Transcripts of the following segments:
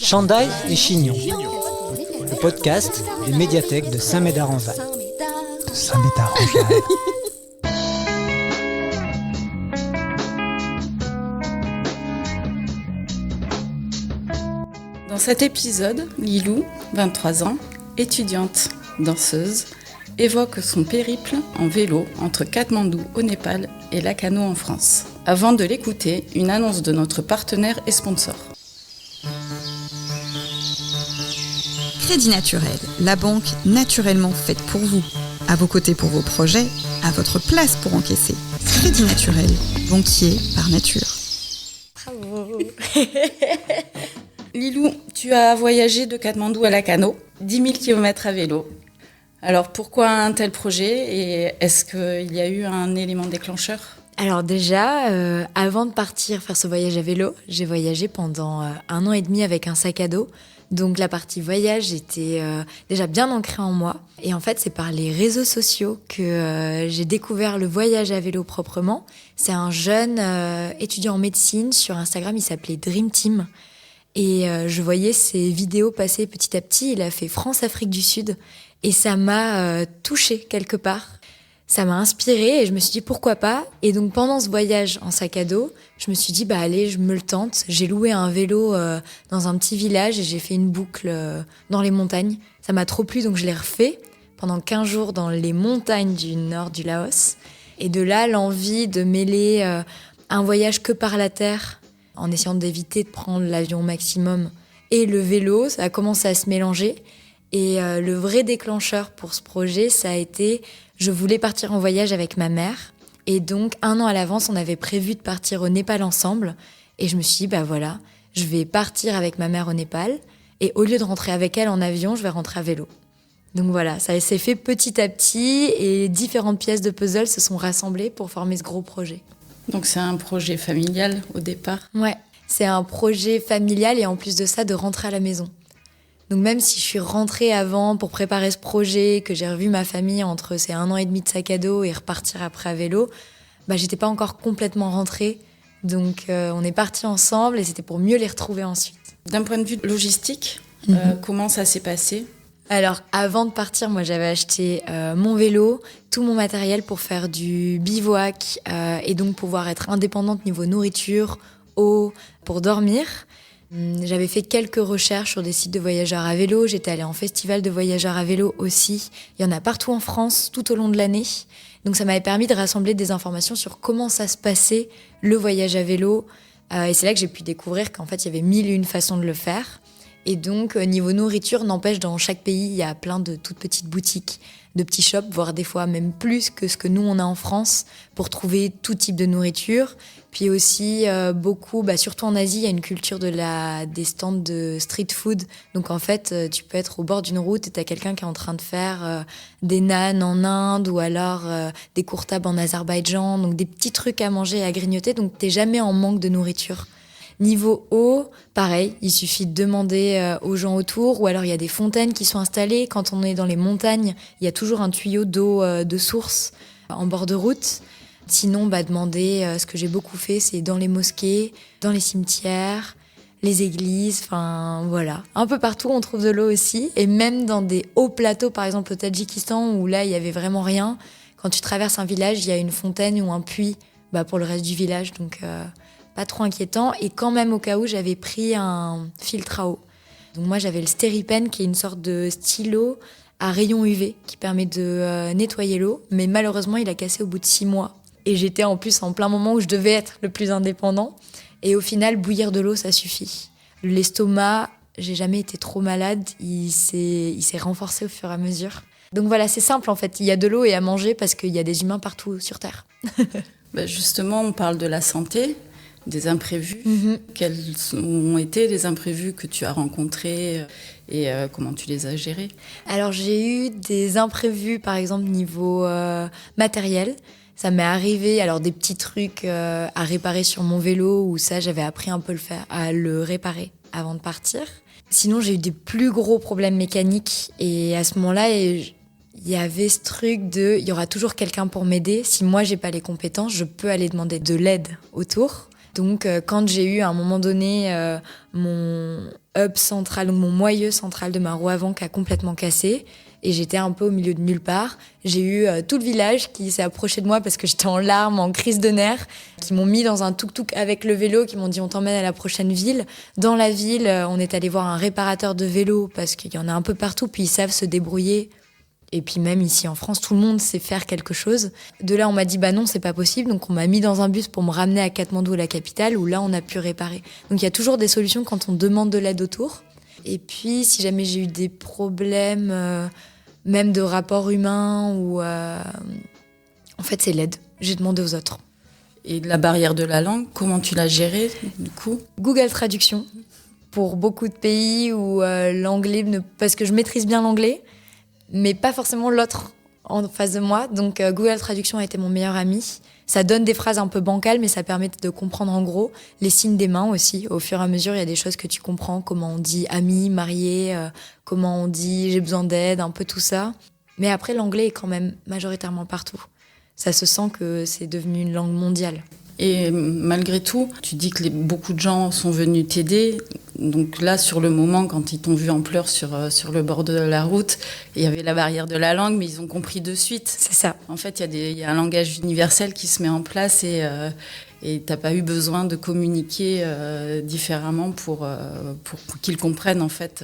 Chandail et Chignon, le podcast des médiathèques de Saint-Médard-en-Val. Dans cet épisode, Lilou, 23 ans, étudiante, danseuse, évoque son périple en vélo entre Katmandou au Népal et Lacano en France. Avant de l'écouter, une annonce de notre partenaire et sponsor. Crédit Naturel, la banque naturellement faite pour vous. À vos côtés pour vos projets, à votre place pour encaisser. Crédit Naturel, banquier par nature. Bravo. Lilou, tu as voyagé de Katmandou à Lacano, 10 000 km à vélo. Alors pourquoi un tel projet et est-ce qu'il y a eu un élément déclencheur ? Alors déjà, avant de partir faire ce voyage à vélo, j'ai voyagé pendant 1 an et demi avec un sac à dos. Donc la partie voyage était déjà bien ancrée en moi. Et en fait, c'est par les réseaux sociaux que j'ai découvert le voyage à vélo proprement. C'est un jeune étudiant en médecine sur Instagram, il s'appelait Dream Team. Et je voyais ses vidéos passer petit à petit. Il a fait France-Afrique du Sud. Et ça m'a touchée quelque part. Ça m'a inspirée et je me suis dit pourquoi pas. Et donc pendant ce voyage en sac à dos, je me suis dit allez, je me le tente. J'ai loué un vélo dans un petit village et j'ai fait une boucle dans les montagnes. Ça m'a trop plu donc je l'ai refait pendant 15 jours dans les montagnes du nord du Laos. Et de là, l'envie de mêler un voyage que par la terre en essayant d'éviter de prendre l'avion au maximum et le vélo, ça a commencé à se mélanger. Et le vrai déclencheur pour ce projet, ça a été, je voulais partir en voyage avec ma mère. Et donc, 1 an à l'avance, on avait prévu de partir au Népal ensemble. Et je me suis dit, voilà, je vais partir avec ma mère au Népal. Et au lieu de rentrer avec elle en avion, je vais rentrer à vélo. Donc voilà, ça s'est fait petit à petit et différentes pièces de puzzle se sont rassemblées pour former ce gros projet. Donc c'est un projet familial au départ ? Ouais, c'est un projet familial et en plus de ça, de rentrer à la maison. Donc même si je suis rentrée avant pour préparer ce projet, que j'ai revu ma famille entre ces 1 an et demi de sac à dos et repartir après à vélo, j'étais pas encore complètement rentrée. Donc on est partis ensemble et c'était pour mieux les retrouver ensuite. D'un point de vue logistique, comment ça s'est passé ? Alors avant de partir, moi j'avais acheté mon vélo, tout mon matériel pour faire du bivouac et donc pouvoir être indépendante niveau nourriture, eau, pour dormir. J'avais fait quelques recherches sur des sites de voyageurs à vélo. J'étais allée en festival de voyageurs à vélo aussi. Il y en a partout en France, tout au long de l'année. Donc ça m'avait permis de rassembler des informations sur comment ça se passait, le voyage à vélo. Et c'est là que j'ai pu découvrir qu'en fait, il y avait 1001 façons de le faire. Et donc, niveau nourriture, n'empêche, dans chaque pays, il y a plein de toutes petites boutiques, de petits shops, voire des fois même plus que ce que nous, on a en France, pour trouver tout type de nourriture. Puis aussi, beaucoup, surtout en Asie, il y a une culture des stands de street food. Donc en fait, tu peux être au bord d'une route et tu as quelqu'un qui est en train de faire des naans en Inde ou alors des courtabs en Azerbaïdjan. Donc des petits trucs à manger et à grignoter. Donc t'es jamais en manque de nourriture. Niveau eau, pareil, il suffit de demander aux gens autour ou alors il y a des fontaines qui sont installées. Quand on est dans les montagnes, il y a toujours un tuyau d'eau de source en bord de route. Sinon, demander, ce que j'ai beaucoup fait, c'est dans les mosquées, dans les cimetières, les églises, voilà. Un peu partout, on trouve de l'eau aussi. Et même dans des hauts plateaux, par exemple au Tadjikistan, où là, il y avait vraiment rien. Quand tu traverses un village, il y a une fontaine ou un puits pour le reste du village. Donc, pas trop inquiétant. Et quand même, au cas où, j'avais pris un filtre à eau. Donc moi, j'avais le Steri-Pen, qui est une sorte de stylo à rayon UV, qui permet de nettoyer l'eau. Mais malheureusement, il a cassé au bout de 6 mois. Et j'étais en plus en plein moment où je devais être le plus indépendant. Et au final, bouillir de l'eau, ça suffit. L'estomac, j'ai jamais été trop malade. Il s'est renforcé au fur et à mesure. Donc voilà, c'est simple en fait. Il y a de l'eau et à manger parce qu'il y a des humains partout sur Terre. Justement, on parle de la santé, des imprévus. Quels ont été les imprévus que tu as rencontrés et comment tu les as gérés ? Alors j'ai eu des imprévus, par exemple, niveau matériel. Ça m'est arrivé, alors des petits trucs à réparer sur mon vélo, où ça, j'avais appris un peu à le réparer avant de partir. Sinon, j'ai eu des plus gros problèmes mécaniques. Et à ce moment-là, il y avait ce truc il y aura toujours quelqu'un pour m'aider. Si moi, j'ai pas les compétences, je peux aller demander de l'aide autour. Donc, quand j'ai eu à un moment donné mon hub central, mon moyeu central de ma roue avant qui a complètement cassé, et j'étais un peu au milieu de nulle part, j'ai eu tout le village qui s'est approché de moi parce que j'étais en larmes, en crise de nerfs, qui m'ont mis dans un tuk-tuk avec le vélo, qui m'ont dit on t'emmène à la prochaine ville. Dans la ville, on est allé voir un réparateur de vélo parce qu'il y en a un peu partout, puis ils savent se débrouiller. Et puis même ici en France, tout le monde sait faire quelque chose. De là, on m'a dit bah non, c'est pas possible. Donc on m'a mis dans un bus pour me ramener à Katmandou, la capitale, où là, on a pu réparer. Donc il y a toujours des solutions quand on demande de l'aide autour. Et puis, si jamais j'ai eu des problèmes, même de rapport humain, ou en fait, c'est l'aide. J'ai demandé aux autres. Et la barrière de la langue, comment tu l'as gérée du coup ? Google Traduction. Pour beaucoup de pays où l'anglais, parce que je maîtrise bien l'anglais, mais pas forcément l'autre en face de moi. Donc Google Traduction a été mon meilleur ami. Ça donne des phrases un peu bancales, mais ça permet de comprendre en gros les signes des mains aussi. Au fur et à mesure, il y a des choses que tu comprends, comment on dit ami, marié, comment on dit j'ai besoin d'aide, un peu tout ça. Mais après, l'anglais est quand même majoritairement partout. Ça se sent que c'est devenu une langue mondiale. Et malgré tout, tu dis que beaucoup de gens sont venus t'aider. Donc là, sur le moment, quand ils t'ont vu en pleurs sur le bord de la route, il y avait la barrière de la langue, mais ils ont compris de suite. C'est ça. En fait, il y a un langage universel qui se met en place et t'as pas eu besoin de communiquer différemment pour qu'ils comprennent en fait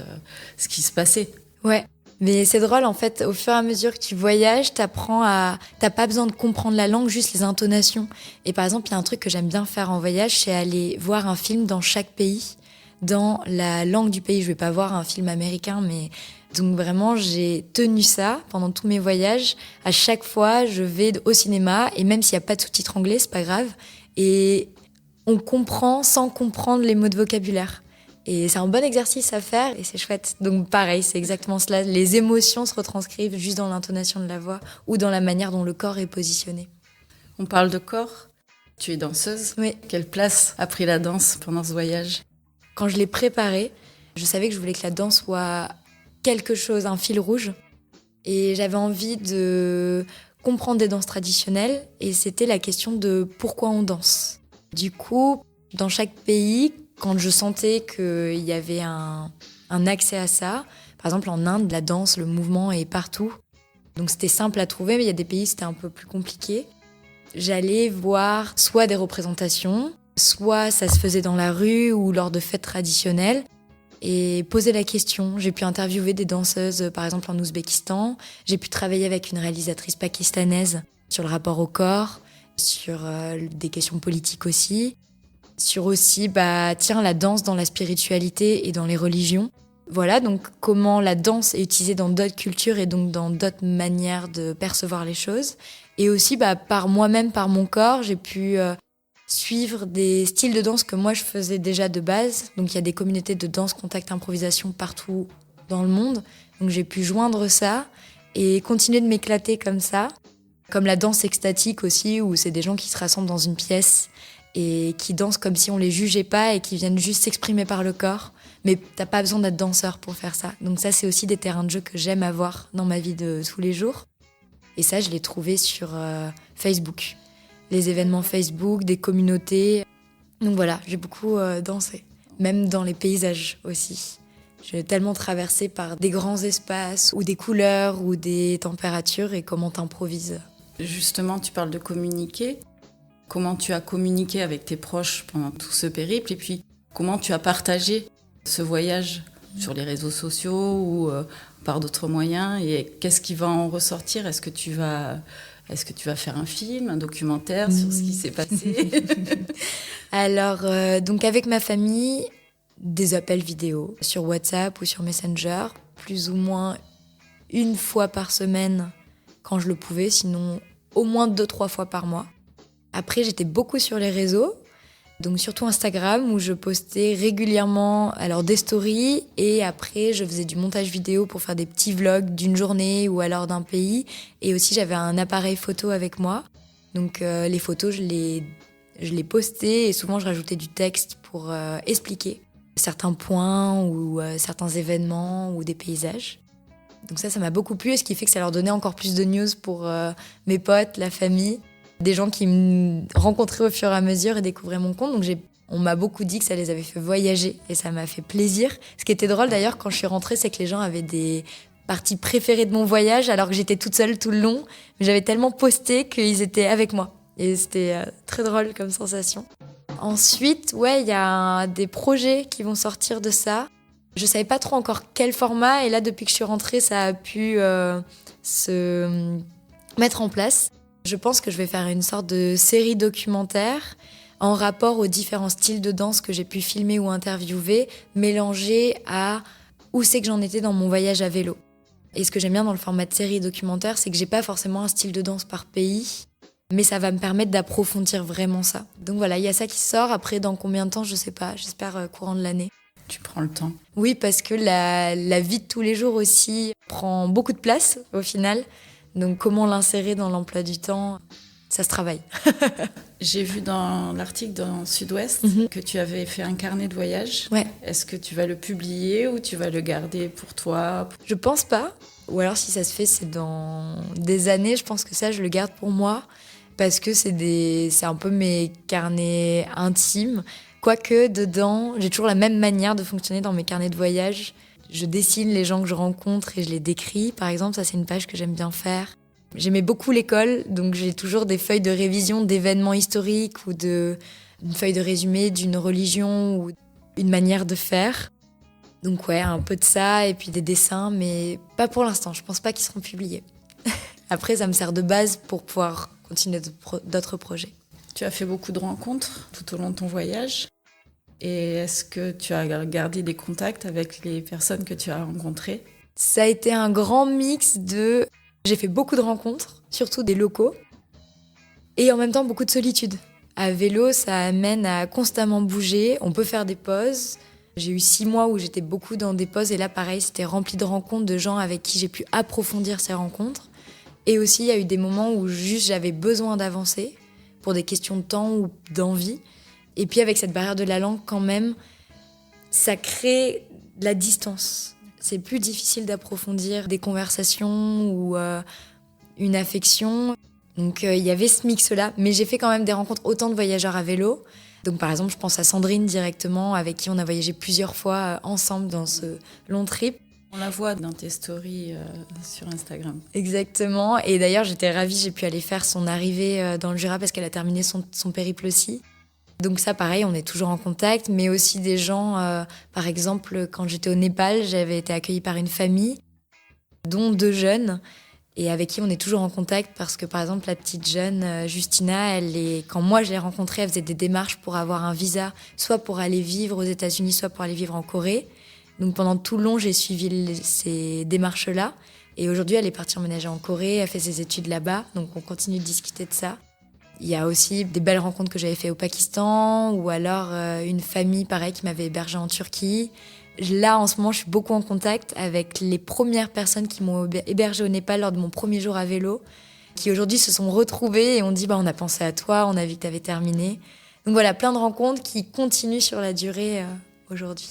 ce qui se passait. Ouais. Mais c'est drôle, en fait, au fur et à mesure que tu voyages, t'as pas besoin de comprendre la langue, juste les intonations. Et par exemple, il y a un truc que j'aime bien faire en voyage, c'est aller voir un film dans chaque pays, dans la langue du pays. Je vais pas voir un film américain, mais donc vraiment, j'ai tenu ça pendant tous mes voyages. À chaque fois, je vais au cinéma, et même s'il y a pas de sous-titres anglais, c'est pas grave. Et on comprend sans comprendre les mots de vocabulaire. Et c'est un bon exercice à faire et c'est chouette. Donc pareil, c'est exactement cela. Les émotions se retranscrivent juste dans l'intonation de la voix ou dans la manière dont le corps est positionné. On parle de corps. Tu es danseuse. Oui. Quelle place a pris la danse pendant ce voyage ? Quand je l'ai préparée, je savais que je voulais que la danse soit quelque chose, un fil rouge. Et j'avais envie de comprendre des danses traditionnelles et c'était la question de pourquoi on danse. Du coup, dans chaque pays, quand je sentais qu'il y avait un accès à ça, par exemple en Inde, la danse, le mouvement est partout. Donc c'était simple à trouver, mais il y a des pays où c'était un peu plus compliqué. J'allais voir soit des représentations, soit ça se faisait dans la rue ou lors de fêtes traditionnelles, et poser la question. J'ai pu interviewer des danseuses, par exemple en Ouzbékistan. J'ai pu travailler avec une réalisatrice pakistanaise sur le rapport au corps, sur des questions politiques aussi. Sur aussi, la danse dans la spiritualité et dans les religions. Voilà, donc comment la danse est utilisée dans d'autres cultures et donc dans d'autres manières de percevoir les choses. Et aussi, par moi-même, par mon corps, j'ai pu suivre des styles de danse que moi, je faisais déjà de base. Donc il y a des communautés de danse, contact, improvisation partout dans le monde. Donc j'ai pu joindre ça et continuer de m'éclater comme ça. Comme la danse extatique aussi, où c'est des gens qui se rassemblent dans une pièce et qui dansent comme si on les jugeait pas et qui viennent juste s'exprimer par le corps. Mais t'as pas besoin d'être danseur pour faire ça. Donc ça, c'est aussi des terrains de jeu que j'aime avoir dans ma vie de tous les jours. Et ça, je l'ai trouvé sur Facebook. Les événements Facebook, des communautés. Donc voilà, j'ai beaucoup dansé. Même dans les paysages aussi. J'ai tellement traversé par des grands espaces ou des couleurs ou des températures et comment t'improvises. Justement, tu parles de communiquer. Comment tu as communiqué avec tes proches pendant tout ce périple et puis comment tu as partagé ce voyage sur les réseaux sociaux ou par d'autres moyens et qu'est-ce qui va en ressortir ? Est-ce que tu vas faire un film, un documentaire sur ce qui s'est passé ? Alors, donc avec ma famille, des appels vidéo sur WhatsApp ou sur Messenger, plus ou moins une fois par semaine quand je le pouvais, sinon au moins 2-3 fois par mois. Après, j'étais beaucoup sur les réseaux, donc surtout Instagram, où je postais régulièrement des stories, et après, je faisais du montage vidéo pour faire des petits vlogs d'une journée ou alors d'un pays. Et aussi, j'avais un appareil photo avec moi. Donc, les photos, je les postais, et souvent, je rajoutais du texte pour expliquer certains points ou certains événements ou des paysages. Donc ça m'a beaucoup plu, et ce qui fait que ça leur donnait encore plus de news pour mes potes, la famille. Des gens qui me rencontraient au fur et à mesure et découvraient mon compte. Donc j'ai On m'a beaucoup dit que ça les avait fait voyager et ça m'a fait plaisir. Ce qui était drôle d'ailleurs quand je suis rentrée, c'est que les gens avaient des parties préférées de mon voyage alors que j'étais toute seule tout le long. Mais j'avais tellement posté qu'ils étaient avec moi. Et c'était très drôle comme sensation. Ensuite, il y a des projets qui vont sortir de ça. Je savais pas trop encore quel format et là, depuis que je suis rentrée, ça a pu se mettre en place. Je pense que je vais faire une sorte de série documentaire en rapport aux différents styles de danse que j'ai pu filmer ou interviewer, mélangés à où c'est que j'en étais dans mon voyage à vélo. Et ce que j'aime bien dans le format de série documentaire, c'est que j'ai pas forcément un style de danse par pays, mais ça va me permettre d'approfondir vraiment ça. Donc voilà, il y a ça qui sort. Après, dans combien de temps, je sais pas. J'espère courant de l'année. Tu prends le temps. Oui, parce que la vie de tous les jours aussi prend beaucoup de place au final. Donc comment l'insérer dans l'emploi du temps, ça se travaille. J'ai vu dans l'article dans Sud-Ouest que tu avais fait un carnet de voyage. Ouais. Est-ce que tu vas le publier ou tu vas le garder pour toi ? Je pense pas. Ou alors si ça se fait, c'est dans des années. Je pense que ça, je le garde pour moi. Parce que c'est un peu mes carnets intimes. Quoique, dedans, j'ai toujours la même manière de fonctionner dans mes carnets de voyage. Je dessine les gens que je rencontre et je les décris. Par exemple, ça, c'est une page que j'aime bien faire. J'aimais beaucoup l'école, donc j'ai toujours des feuilles de révision d'événements historiques ou une feuille de résumé d'une religion ou une manière de faire. Donc un peu de ça et puis des dessins, mais pas pour l'instant. Je pense pas qu'ils seront publiés. Après, ça me sert de base pour pouvoir continuer d'autres projets. Tu as fait beaucoup de rencontres tout au long de ton voyage. Et est-ce que tu as gardé des contacts avec les personnes que tu as rencontrées ? Ça a été un grand mix de... J'ai fait beaucoup de rencontres, surtout des locaux, et en même temps beaucoup de solitude. À vélo, ça amène à constamment bouger, on peut faire des pauses. J'ai eu 6 mois où j'étais beaucoup dans des pauses, et là pareil, c'était rempli de rencontres, de gens avec qui j'ai pu approfondir ces rencontres. Et aussi, il y a eu des moments où juste j'avais besoin d'avancer, pour des questions de temps ou d'envie. Et puis avec cette barrière de la langue, quand même, ça crée de la distance. C'est plus difficile d'approfondir des conversations ou une affection. Donc il y avait ce mix-là, mais j'ai fait quand même des rencontres autant de voyageurs à vélo. Donc par exemple, je pense à Sandrine directement, avec qui on a voyagé plusieurs fois ensemble dans ce long trip. On la voit dans tes stories sur Instagram. Exactement. Et d'ailleurs, j'étais ravie, j'ai pu aller faire son arrivée dans le Jura parce qu'elle a terminé son périple aussi. Donc ça, pareil, on est toujours en contact, mais aussi des gens, par exemple, quand j'étais au Népal, j'avais été accueillie par une famille, dont 2 jeunes, et avec qui on est toujours en contact parce que, par exemple, la petite jeune, Justina, quand moi je l'ai rencontrée, elle faisait des démarches pour avoir un visa, soit pour aller vivre aux États-Unis, soit pour aller vivre en Corée. Donc pendant tout le long, j'ai suivi ces démarches-là. Et aujourd'hui, elle est partie emménager en Corée, elle fait ses études là-bas, donc on continue de discuter de ça. Il y a aussi des belles rencontres que j'avais faites au Pakistan, ou alors une famille, pareil, qui m'avait hébergée en Turquie. Là, en ce moment, je suis beaucoup en contact avec les premières personnes qui m'ont hébergée au Népal lors de mon premier jour à vélo, qui aujourd'hui se sont retrouvées et ont dit on a pensé à toi, on a vu que tu avais terminé. Donc voilà, plein de rencontres qui continuent sur la durée aujourd'hui.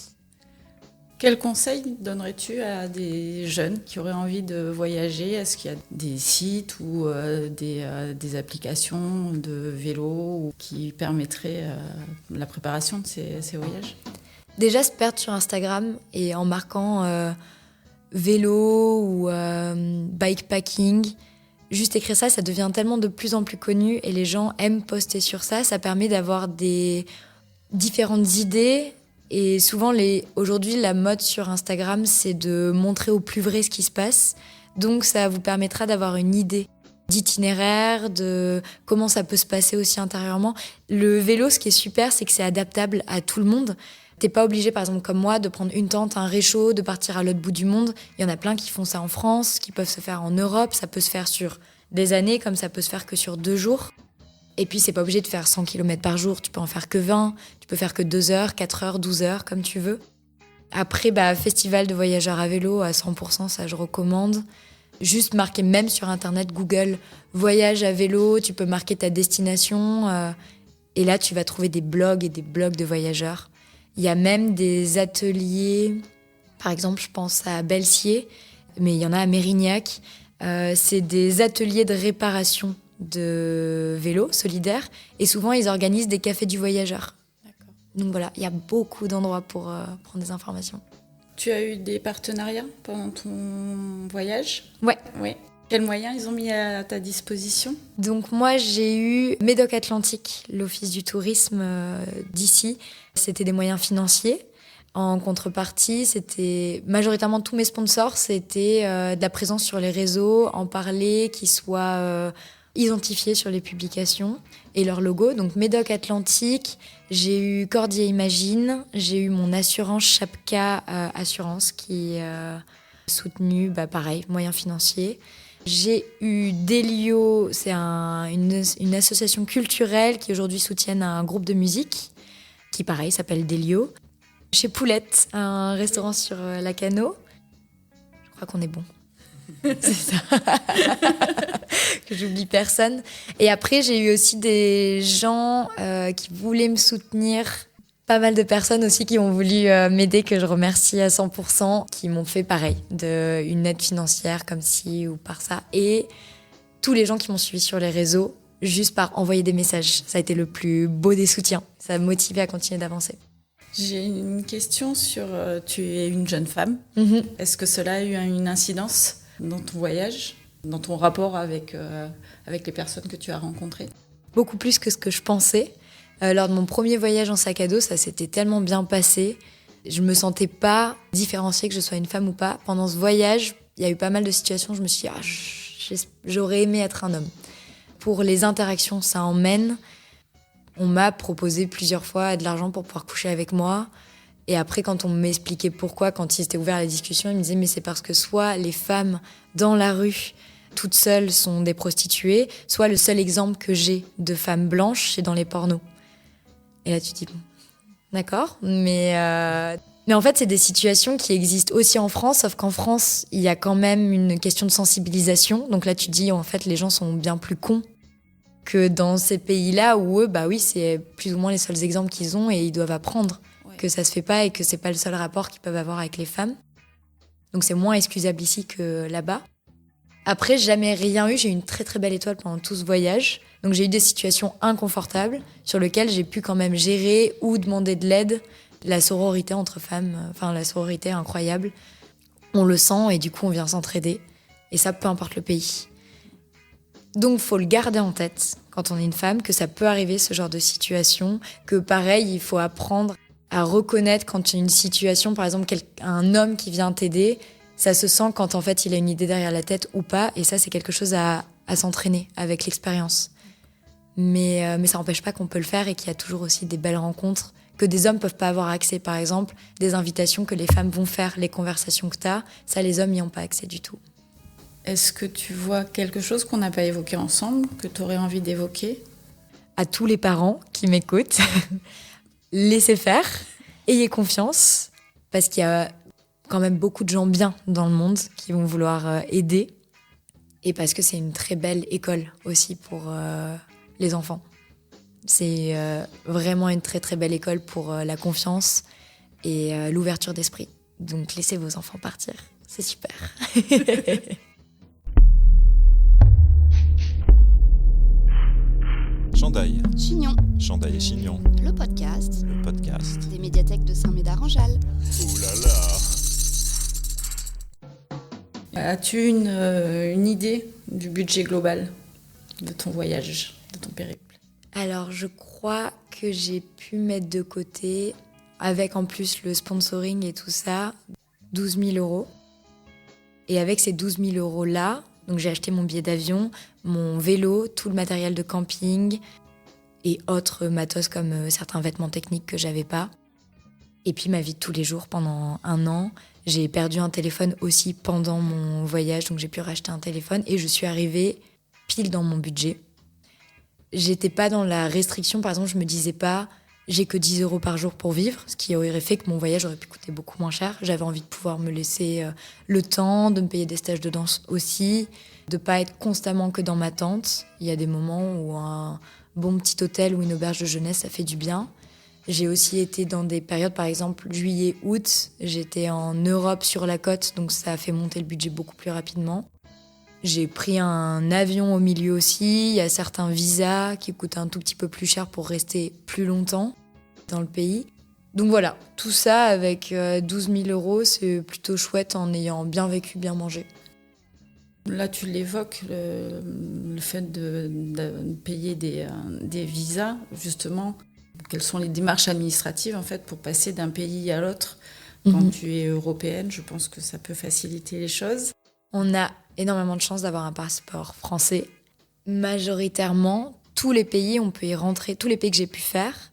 Quel conseil donnerais-tu à des jeunes qui auraient envie de voyager ? Est-ce qu'il y a des sites ou des applications de vélo qui permettraient la préparation de ces voyages ? Déjà, se perdre sur Instagram et en marquant vélo ou bikepacking, juste écrire ça, ça devient tellement de plus en plus connu et les gens aiment poster sur ça. Ça permet d'avoir des différentes idées. Et souvent, aujourd'hui, la mode sur Instagram, c'est de montrer au plus vrai ce qui se passe. Donc, ça vous permettra d'avoir une idée d'itinéraire, de comment ça peut se passer aussi intérieurement. Le vélo, ce qui est super, c'est que c'est adaptable à tout le monde. T'es pas obligé, par exemple, comme moi, de prendre une tente, un réchaud, de partir à l'autre bout du monde. Il y en a plein qui font ça en France, qui peuvent se faire en Europe. Ça peut se faire sur des années, comme ça peut se faire que sur 2 jours. Et puis, c'est pas obligé de faire 100 km par jour. Tu peux en faire que 20. Tu peux faire que 2 heures, 4 heures, 12 heures, comme tu veux. Après, festival de voyageurs à vélo à 100%, ça, je recommande. Juste marquer, même sur Internet, Google, voyage à vélo. Tu peux marquer ta destination. Et là, tu vas trouver des blogs et des blogs de voyageurs. Il y a même des ateliers. Par exemple, je pense à Belsier, mais il y en a à Mérignac. C'est des ateliers de réparation de vélos solidaires et souvent ils organisent des cafés du voyageur. D'accord. Donc voilà, il y a beaucoup d'endroits pour prendre des informations. Tu as eu des partenariats pendant ton voyage ? Ouais. Oui. Quels moyens ils ont mis à ta disposition ? Donc moi, j'ai eu Médoc Atlantique, l'office du tourisme d'ici. C'était des moyens financiers. En contrepartie, c'était majoritairement tous mes sponsors, c'était de la présence sur les réseaux, en parler, qu'ils soient identifiés sur les publications et leur logo. Donc Médoc Atlantique, j'ai eu Cordier Imagine, j'ai eu mon assurance Chapka Assurance qui soutenu, pareil, moyens financiers. J'ai eu Delio, c'est une association culturelle qui aujourd'hui soutiennent un groupe de musique qui, pareil, s'appelle Delio. Chez Poulette, un restaurant sur Lacano. Je crois qu'on est bon. C'est ça. Que j'oublie personne. Et après, j'ai eu aussi des gens qui voulaient me soutenir. Pas mal de personnes aussi qui ont voulu m'aider, que je remercie à 100%, qui m'ont fait pareil, une aide financière comme ci ou par ça. Et tous les gens qui m'ont suivi sur les réseaux, juste par envoyer des messages. Ça a été le plus beau des soutiens. Ça m'a motivé à continuer d'avancer. J'ai une question sur... tu es une jeune femme. Est-ce que cela a eu une incidence dans ton voyage, dans ton rapport avec les personnes que tu as rencontrées ? Beaucoup plus que ce que je pensais. Lors de mon premier voyage en sac à dos, ça s'était tellement bien passé. Je me sentais pas différenciée que je sois une femme ou pas. Pendant ce voyage, il y a eu pas mal de situations où je me suis dit j'aurais aimé être un homme. Pour les interactions, ça emmène. On m'a proposé plusieurs fois de l'argent pour pouvoir coucher avec moi. Et après, quand on m'expliquait pourquoi, quand ils étaient ouverts à la discussion, ils me disaient mais c'est parce que soit les femmes dans la rue, toutes seules, sont des prostituées, soit le seul exemple que j'ai de femmes blanches, c'est dans les pornos. Et là, tu te dis, bon, d'accord, mais en fait, c'est des situations qui existent aussi en France, sauf qu'en France, il y a quand même une question de sensibilisation. Donc là, tu te dis, en fait, les gens sont bien plus cons que dans ces pays-là où eux, oui, c'est plus ou moins les seuls exemples qu'ils ont et ils doivent apprendre que ça se fait pas et que c'est pas le seul rapport qu'ils peuvent avoir avec les femmes. Donc c'est moins excusable ici que là-bas. Après, jamais rien eu. J'ai eu une très très belle étoile pendant tout ce voyage. Donc j'ai eu des situations inconfortables sur lesquelles j'ai pu quand même gérer ou demander de l'aide. La sororité entre femmes, la sororité est incroyable. On le sent et du coup on vient s'entraider. Et ça, peu importe le pays. Donc faut le garder en tête quand on est une femme, que ça peut arriver ce genre de situation, que pareil, il faut apprendre à reconnaître quand il y a une situation, par exemple un homme qui vient t'aider, ça se sent quand en fait il a une idée derrière la tête ou pas, et ça c'est quelque chose à s'entraîner avec l'expérience. Mais ça n'empêche pas qu'on peut le faire et qu'il y a toujours aussi des belles rencontres que des hommes peuvent pas avoir accès, par exemple, des invitations que les femmes vont faire, les conversations que tu as, ça les hommes n'y ont pas accès du tout. Est-ce que tu vois quelque chose qu'on n'a pas évoqué ensemble, que tu aurais envie d'évoquer ? À tous les parents qui m'écoutent, laissez faire, ayez confiance, parce qu'il y a quand même beaucoup de gens bien dans le monde qui vont vouloir aider, et parce que c'est une très belle école aussi pour les enfants. C'est vraiment une très très belle école pour la confiance et l'ouverture d'esprit. Donc laissez vos enfants partir, c'est super. Chandail. Chignon. Chandail et Chignon. Le podcast. Le podcast. Des médiathèques de Saint-Médard-en-Jalles. Oh là là. As-tu une idée du budget global de ton voyage, de ton périple ? Alors, je crois que j'ai pu mettre de côté, avec en plus le sponsoring et tout ça, 12 000 €. Et avec ces 12 000 € là, donc j'ai acheté mon billet d'avion, mon vélo, tout le matériel de camping et autres matos comme certains vêtements techniques que j'avais pas. Et puis ma vie de tous les jours pendant 1 an. J'ai perdu un téléphone aussi pendant mon voyage, donc j'ai pu racheter un téléphone et je suis arrivée pile dans mon budget. J'étais pas dans la restriction, par exemple, je me disais pas j'ai que 10 € par jour pour vivre, ce qui aurait fait que mon voyage aurait pu coûter beaucoup moins cher. J'avais envie de pouvoir me laisser le temps, de me payer des stages de danse aussi, de pas être constamment que dans ma tente. Il y a des moments où un bon petit hôtel ou une auberge de jeunesse, ça fait du bien. J'ai aussi été dans des périodes, par exemple juillet, août, j'étais en Europe sur la côte, donc ça a fait monter le budget beaucoup plus rapidement. J'ai pris un avion au milieu aussi, il y a certains visas qui coûtent un tout petit peu plus cher pour rester plus longtemps. dans le pays. Donc voilà, tout ça avec 12 000 €, c'est plutôt chouette en ayant bien vécu, bien mangé. Là, tu l'évoques, le fait de payer des visas, justement. Quelles sont les démarches administratives, en fait, pour passer d'un pays à l'autre quand tu es européenne? Je pense que ça peut faciliter les choses. On a énormément de chance d'avoir un passeport français. Majoritairement, tous les pays, on peut y rentrer. Tous les pays que j'ai pu faire,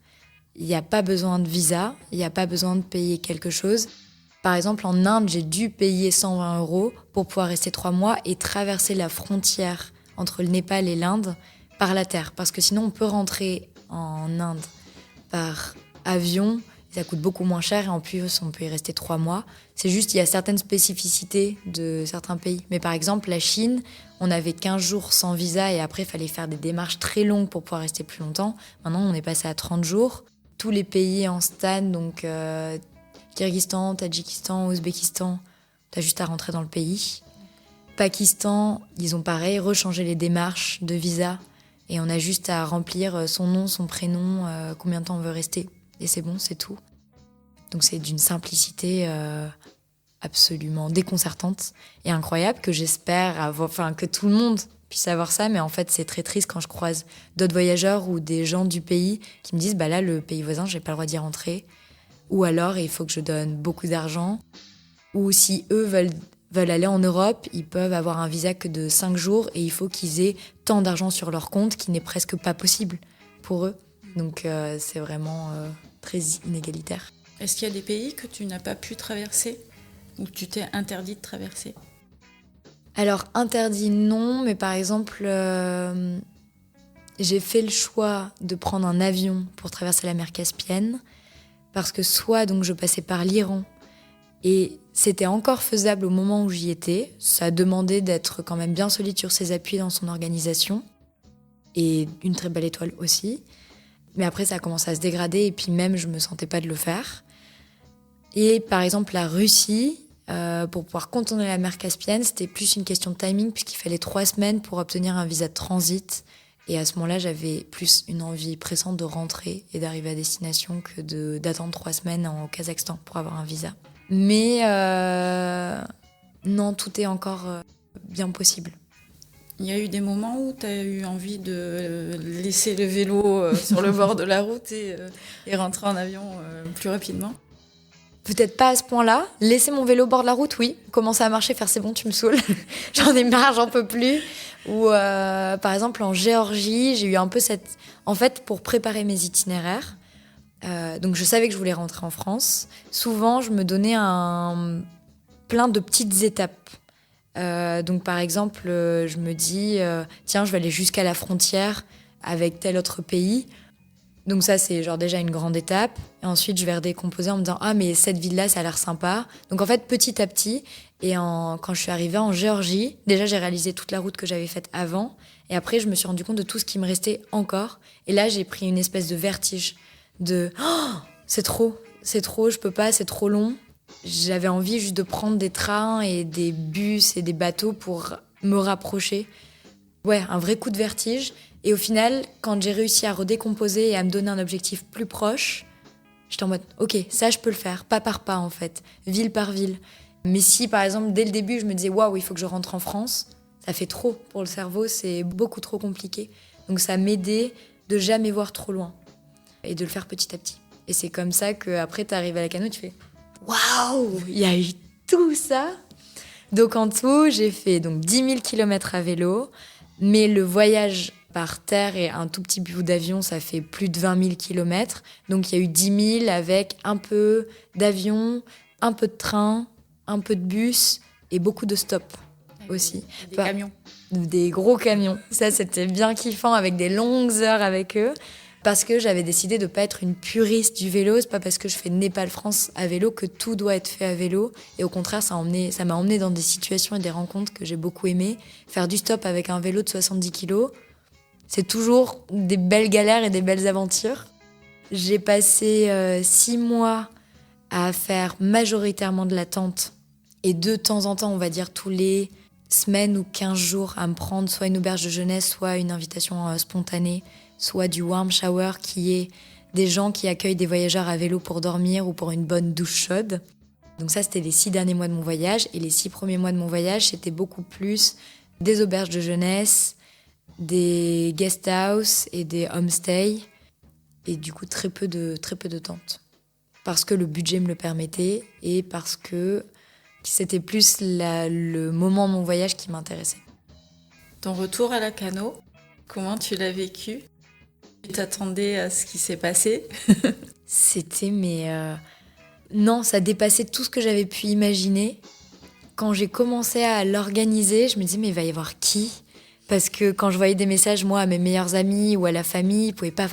il n'y a pas besoin de visa, il n'y a pas besoin de payer quelque chose. Par exemple, en Inde, j'ai dû payer 120 € pour pouvoir rester 3 mois et traverser la frontière entre le Népal et l'Inde par la terre. Parce que sinon, on peut rentrer en Inde par avion, ça coûte beaucoup moins cher et en plus, on peut y rester 3 mois. C'est juste, il y a certaines spécificités de certains pays. Mais par exemple, la Chine, on avait 15 jours sans visa et après, il fallait faire des démarches très longues pour pouvoir rester plus longtemps. Maintenant, on est passé à 30 jours. Tous les pays en stan, donc Kyrgyzstan, Tadjikistan, Ouzbékistan, t'as juste à rentrer dans le pays. Pakistan, ils ont pareil, rechangé les démarches de visa et on a juste à remplir son nom, son prénom, combien de temps on veut rester. Et c'est bon, c'est tout. Donc c'est d'une simplicité absolument déconcertante et incroyable que j'espère avoir, que tout le monde puisse avoir ça, mais en fait c'est très triste quand je croise d'autres voyageurs ou des gens du pays qui me disent là le pays voisin j'ai pas le droit d'y rentrer, ou alors il faut que je donne beaucoup d'argent, ou si eux veulent aller en Europe, ils peuvent avoir un visa que de 5 jours et il faut qu'ils aient tant d'argent sur leur compte qui n'est presque pas possible pour eux. Donc c'est vraiment très inégalitaire. Est-ce qu'il y a des pays que tu n'as pas pu traverser ou que tu t'es interdit de traverser? Alors, interdit, non, mais par exemple, j'ai fait le choix de prendre un avion pour traverser la mer Caspienne, parce que soit donc, je passais par l'Iran, et c'était encore faisable au moment où j'y étais. Ça demandait d'être quand même bien solide sur ses appuis dans son organisation, et une très belle étoile aussi. Mais après, ça a commencé à se dégrader, et puis même, je ne me sentais pas de le faire. Et par exemple, la Russie... pour pouvoir contourner la mer Caspienne, c'était plus une question de timing puisqu'il fallait 3 semaines pour obtenir un visa de transit. Et à ce moment-là, j'avais plus une envie pressante de rentrer et d'arriver à destination que d'attendre 3 semaines au Kazakhstan pour avoir un visa. Mais non, tout est encore bien possible. Il y a eu des moments où tu as eu envie de laisser le vélo sur le bord de la route et rentrer en avion plus rapidement? Peut-être pas à ce point-là. Laisser mon vélo au bord de la route, oui. Commencer à marcher, faire c'est bon, tu me saoules. J'en ai marre, j'en peux plus. Ou par exemple en Géorgie, j'ai eu un peu cette... En fait, pour préparer mes itinéraires, donc je savais que je voulais rentrer en France. Souvent, je me donnais plein de petites étapes. Donc par exemple, je me dis, tiens, je vais aller jusqu'à la frontière avec tel autre pays. Donc ça, c'est genre déjà une grande étape. Et ensuite, je vais redécomposer en me disant « Ah, mais cette ville-là, ça a l'air sympa. » Donc en fait, petit à petit, et quand je suis arrivée en Géorgie, déjà, j'ai réalisé toute la route que j'avais faite avant. Et après, je me suis rendu compte de tout ce qui me restait encore. Et là, j'ai pris une espèce de vertige de « Oh, c'est trop, je peux pas, c'est trop long. » J'avais envie juste de prendre des trains et des bus et des bateaux pour me rapprocher. Ouais, un vrai coup de vertige. Et au final, quand j'ai réussi à redécomposer et à me donner un objectif plus proche, j'étais en mode « Ok, ça, je peux le faire, pas par pas, en fait, ville par ville. » Mais si, par exemple, dès le début, je me disais « Waouh, il faut que je rentre en France », ça fait trop pour le cerveau, c'est beaucoup trop compliqué. Donc ça m'aidait de jamais voir trop loin et de le faire petit à petit. Et c'est comme ça qu'après, t'arrives à la Cano, tu fais « Waouh, il y a eu tout ça !» Donc en tout, j'ai fait donc 10 000 km à vélo, mais le voyage par terre et un tout petit bout d'avion, ça fait plus de 20 000 km. Donc il y a eu 10 000 avec un peu d'avion, un peu de train, un peu de bus et beaucoup de stops aussi. Des camions. Des gros camions. Ça, c'était bien kiffant avec des longues heures avec eux. Parce que j'avais décidé de ne pas être une puriste du vélo. C'est pas parce que je fais Népal-France à vélo que tout doit être fait à vélo. Et au contraire, ça m'a emmené dans des situations et des rencontres que j'ai beaucoup aimées. Faire du stop avec un vélo de 70 kilos, c'est toujours des belles galères et des belles aventures. J'ai passé 6 mois à faire majoritairement de la tente. Et de temps en temps, on va dire tous les semaines ou 15 jours, à me prendre soit une auberge de jeunesse, soit une invitation spontanée, soit du warm shower qui est des gens qui accueillent des voyageurs à vélo pour dormir ou pour une bonne douche chaude. Donc ça, c'était les 6 derniers mois de mon voyage. Et les 6 premiers mois de mon voyage, c'était beaucoup plus des auberges de jeunesse, des guest house et des homestays. Et du coup, très peu de tentes. Parce que le budget me le permettait et parce que c'était plus le moment de mon voyage qui m'intéressait. Ton retour à Lacanau, comment tu l'as vécu ? Tu t'attendais à ce qui s'est passé ? C'était, non, ça dépassait tout ce que j'avais pu imaginer. Quand j'ai commencé à l'organiser, je me disais, mais il va y avoir qui ? Parce que quand je voyais des messages, moi, à mes meilleurs amis ou à la famille, ils ne pouvaient pas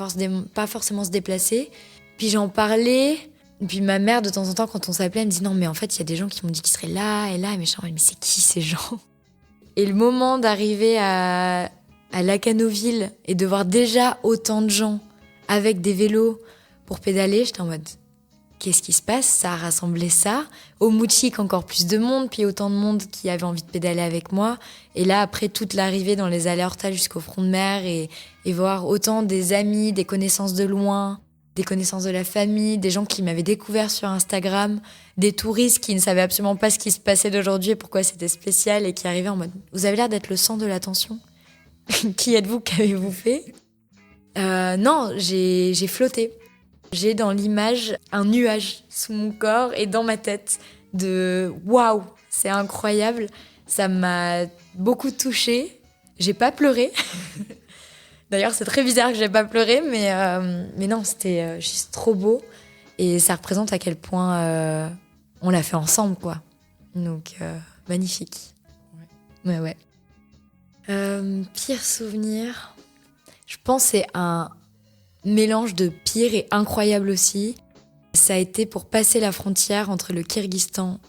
forcément se déplacer. Puis j'en parlais. Et puis ma mère, de temps en temps, quand on s'appelait, elle me dit, non, mais en fait, il y a des gens qui m'ont dit qu'ils seraient là et là. Et mais c'est qui ces gens ? Et le moment d'arriver à Lacanoville et de voir déjà autant de gens avec des vélos pour pédaler, j'étais en mode, qu'est-ce qui se passe ? Ça a rassemblé ça. Au Moutchik, encore plus de monde, puis autant de monde qui avait envie de pédaler avec moi. Et là, après toute l'arrivée dans les allées-ortales jusqu'au front de mer et voir autant des amis, des connaissances de loin, des connaissances de la famille, des gens qui m'avaient découvert sur Instagram, des touristes qui ne savaient absolument pas ce qui se passait d'aujourd'hui et pourquoi c'était spécial et qui arrivaient en mode « Vous avez l'air d'être le centre de l'attention. Qui êtes-vous ? Qu'avez-vous fait ?» Non, j'ai flotté. J'ai dans l'image un nuage sous mon corps et dans ma tête de « Waouh, c'est incroyable !» Ça m'a beaucoup touchée. J'ai pas pleuré. D'ailleurs, c'est très bizarre que j'ai pas pleuré, mais non, c'était juste trop beau. Et ça représente à quel point on l'a fait ensemble, quoi. Donc, magnifique. Ouais. Pire souvenir, je pense que c'est un mélange de pire et incroyable aussi. Ça a été pour passer la frontière entre le Kyrgyzstan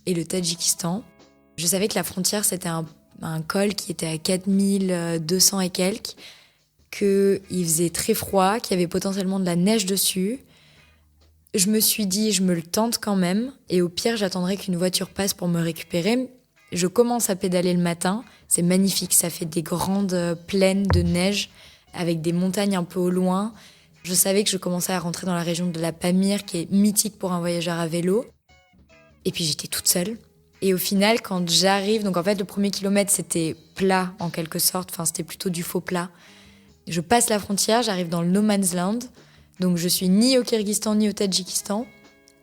et le Tadjikistan. Je savais que la frontière, c'était un col qui était à 4200 et quelques, qu'il faisait très froid, qu'il y avait potentiellement de la neige dessus. Je me suis dit, je me le tente quand même, et au pire, j'attendrai qu'une voiture passe pour me récupérer. Je commence à pédaler le matin, c'est magnifique, ça fait des grandes plaines de neige avec des montagnes un peu au loin. Je savais que je commençais à rentrer dans la région de la Pamir, qui est mythique pour un voyageur à vélo. Et puis j'étais toute seule. Et au final, quand j'arrive, donc en fait, le premier kilomètre, c'était plat en quelque sorte, enfin, c'était plutôt du faux plat. Je passe la frontière, j'arrive dans le No Man's Land, donc je suis ni au Kyrgyzstan ni au Tadjikistan.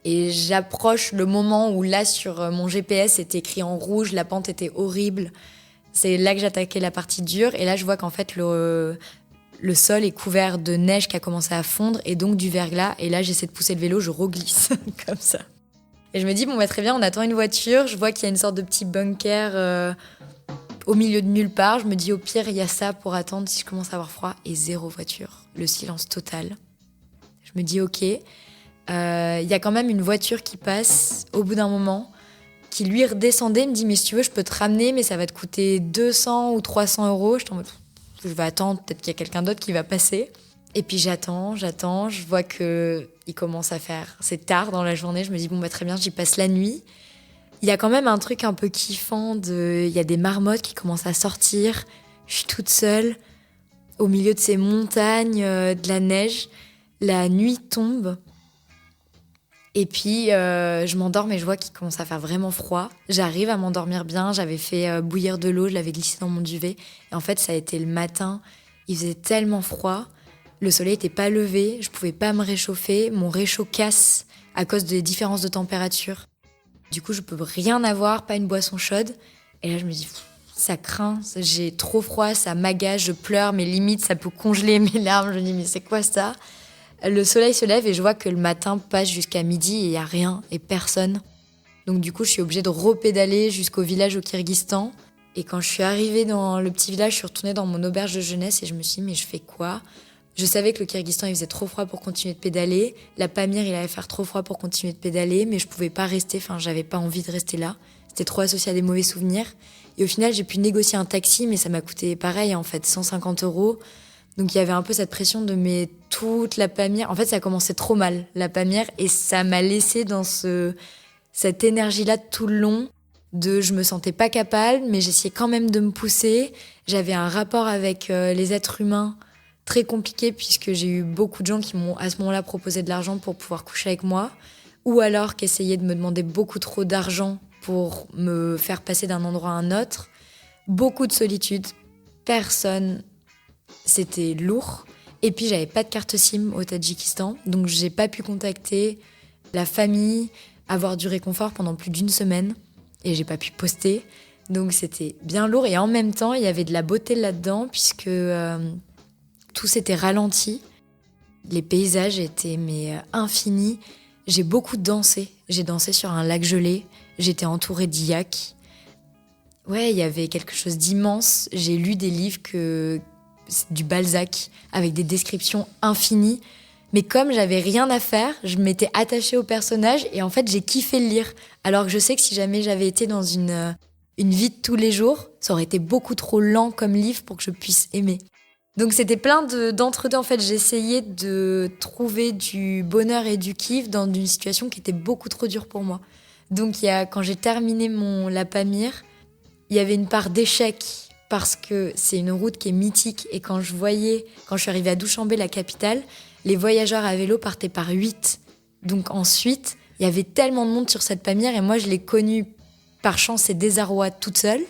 Et j'approche le moment où là, sur mon GPS, c'était écrit en rouge, la pente était horrible. C'est là que j'attaquais la partie dure. Et là, je vois qu'en fait, le sol est couvert de neige qui a commencé à fondre et donc du verglas. Et là, j'essaie de pousser le vélo, je reglisse comme ça. Et je me dis, très bien, on attend une voiture. Je vois qu'il y a une sorte de petit bunker au milieu de nulle part. Je me dis, au pire, il y a ça pour attendre si je commence à avoir froid. Et 0 voiture. Le silence total. Je me dis, ok. Y a quand même une voiture qui passe au bout d'un moment, qui lui redescendait, me dit, mais si tu veux, je peux te ramener, mais ça va te coûter 200 ou 300 euros. Je vais attendre, peut-être qu'il y a quelqu'un d'autre qui va passer. Et puis j'attends, je vois qu'il commence à faire... C'est tard dans la journée, je me dis, très bien, j'y passe la nuit. Il y a quand même un truc un peu kiffant, il y a des marmottes qui commencent à sortir. Je suis toute seule, au milieu de ces montagnes, de la neige. La nuit tombe. Et puis, je m'endors, mais je vois qu'il commence à faire vraiment froid. J'arrive à m'endormir bien. J'avais fait bouillir de l'eau, je l'avais glissée dans mon duvet. Et en fait, ça a été le matin. Il faisait tellement froid. Le soleil n'était pas levé. Je ne pouvais pas me réchauffer. Mon réchaud casse à cause des différences de température. Du coup, je ne peux rien avoir, pas une boisson chaude. Et là, je me dis, ça craint. J'ai trop froid, ça m'agace, je pleure. Mais limite, ça peut congeler mes larmes. Je me dis, mais c'est quoi ça ? Le soleil se lève et je vois que le matin passe jusqu'à midi et il n'y a rien et personne. Donc du coup, je suis obligée de repédaler jusqu'au village au Kyrgyzstan. Et quand je suis arrivée dans le petit village, je suis retournée dans mon auberge de jeunesse et je me suis dit, mais je fais quoi ? Je savais que le Kyrgyzstan, il faisait trop froid pour continuer de pédaler. La Pamir, il allait faire trop froid pour continuer de pédaler, mais je pouvais pas rester, j'avais pas envie de rester là. C'était trop associé à des mauvais souvenirs. Et au final, j'ai pu négocier un taxi, mais ça m'a coûté pareil, en fait, 150 euros. Donc il y avait un peu cette pression de toute la Pamir. En fait, ça a commencé trop mal, la Pamir, et ça m'a laissé dans cette énergie-là tout le long. Je me sentais pas capable, mais j'essayais quand même de me pousser. J'avais un rapport avec les êtres humains très compliqué puisque j'ai eu beaucoup de gens qui m'ont à ce moment-là proposé de l'argent pour pouvoir coucher avec moi, ou alors qui essayaient de me demander beaucoup trop d'argent pour me faire passer d'un endroit à un autre. Beaucoup de solitude, personne, c'était lourd. Et puis j'avais pas de carte SIM au Tadjikistan, donc j'ai pas pu contacter la famille, avoir du réconfort pendant plus d'1 semaine, et j'ai pas pu poster. Donc c'était bien lourd, et en même temps, il y avait de la beauté là-dedans, puisque tout s'était ralenti. Les paysages étaient infinis. J'ai beaucoup dansé. J'ai dansé sur un lac gelé. J'étais entourée d'yak. Ouais, il y avait quelque chose d'immense. J'ai lu des livres du Balzac, avec des descriptions infinies. Mais comme j'avais rien à faire, je m'étais attachée au personnage, et en fait, j'ai kiffé le lire. Alors que je sais que si jamais j'avais été dans une vie de tous les jours, ça aurait été beaucoup trop lent comme livre pour que je puisse aimer. Donc c'était plein d'entre-deux. En fait, j'essayais de trouver du bonheur et du kiff dans une situation qui était beaucoup trop dure pour moi. Donc quand j'ai terminé la Pamir, il y avait une part d'échec parce que c'est une route qui est mythique, et quand je suis arrivée à Douchambé, la capitale, les voyageurs à vélo partaient par 8. Donc ensuite, il y avait tellement de monde sur cette Pamir, et moi je l'ai connue par chance et désarroi toute seule.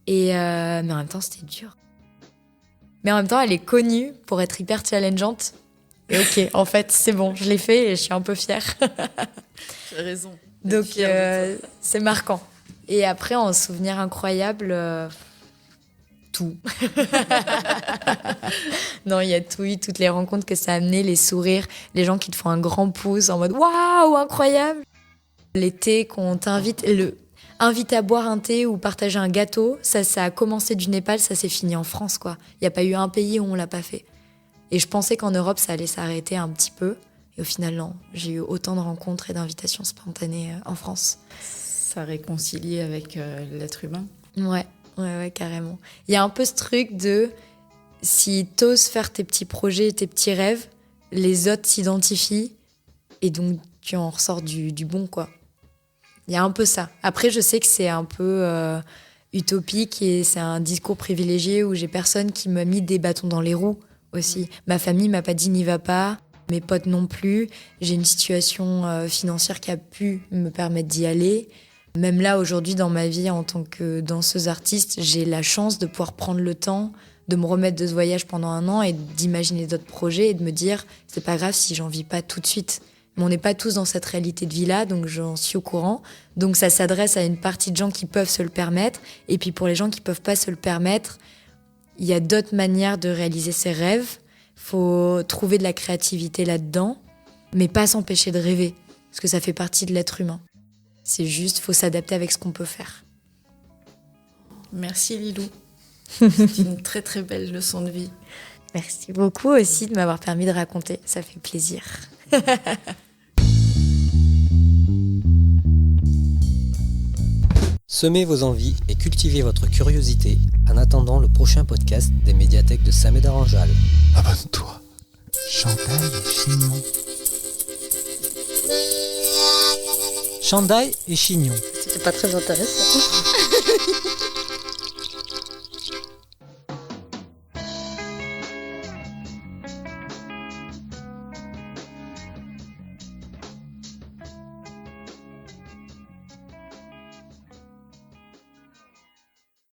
Mais en même temps, c'était dur. Mais en même temps, elle est connue pour être hyper challengeante. Et ok, en fait, c'est bon, je l'ai fait et je suis un peu fière. Tu as raison. Donc, c'est marquant. Et après, en souvenir incroyable, tout. Non, il y a tout eu, toutes les rencontres que ça a amené, les sourires, les gens qui te font un grand pouce en mode « Waouh, incroyable !» L'été, qu'on t'invite, inviter à boire un thé ou partager un gâteau, ça a commencé du Népal, ça s'est fini en France, quoi. Il n'y a pas eu un pays où on l'a pas fait. Et je pensais qu'en Europe, ça allait s'arrêter un petit peu. Et au final, non. J'ai eu autant de rencontres et d'invitations spontanées en France. Ça réconcilie avec l'être humain. Ouais, carrément. Il y a un peu ce truc de, si t'oses faire tes petits projets, tes petits rêves, les autres s'identifient et donc tu en ressors du bon, quoi. Il y a un peu ça. Après, je sais que c'est un peu utopique et c'est un discours privilégié où j'ai personne qui m'a mis des bâtons dans les roues aussi. Ma famille m'a pas dit n'y va pas, mes potes non plus. J'ai une situation financière qui a pu me permettre d'y aller. Même là, aujourd'hui, dans ma vie, en tant que danseuse artiste, j'ai la chance de pouvoir prendre le temps de me remettre de ce voyage pendant 1 an et d'imaginer d'autres projets et de me dire, c'est pas grave si j'en vis pas tout de suite. Mais on n'est pas tous dans cette réalité de vie-là, donc j'en suis au courant. Donc ça s'adresse à une partie de gens qui peuvent se le permettre. Et puis pour les gens qui peuvent pas se le permettre, il y a d'autres manières de réaliser ses rêves. Faut trouver de la créativité là-dedans, mais pas s'empêcher de rêver, parce que ça fait partie de l'être humain. C'est juste, faut s'adapter avec ce qu'on peut faire. Merci Lilou. C'est une très très belle leçon de vie. Merci beaucoup aussi de m'avoir permis de raconter, ça fait plaisir. Semez vos envies et cultivez votre curiosité en attendant le prochain podcast des médiathèques de Saint-Médard-en-Jalles. Abonne-toi. Chandail et chignon. Chandail et chignon. C'était pas très intéressant.